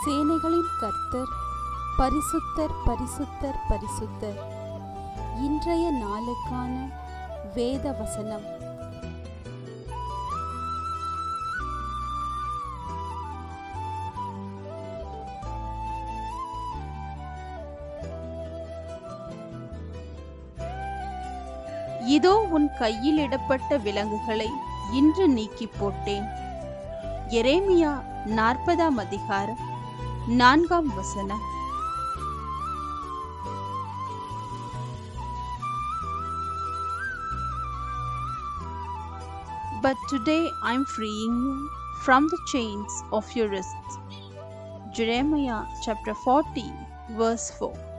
சேனைகளின் கர்த்தர் பரிசுத்தர் பரிசுத்தர் பரிசுத்தர். இன்றைய நாளுக்கான வேத வசனம். இதோ உன் கையில் இடப்பட்ட விலங்குகளை இன்று நீக்கி போட்டேன். எரேமியா 40ஆம் அதிகாரம் 4ஆம் வசனம். But today I am freeing you from the chains of your wrists. Jeremiah chapter 40 verse 4.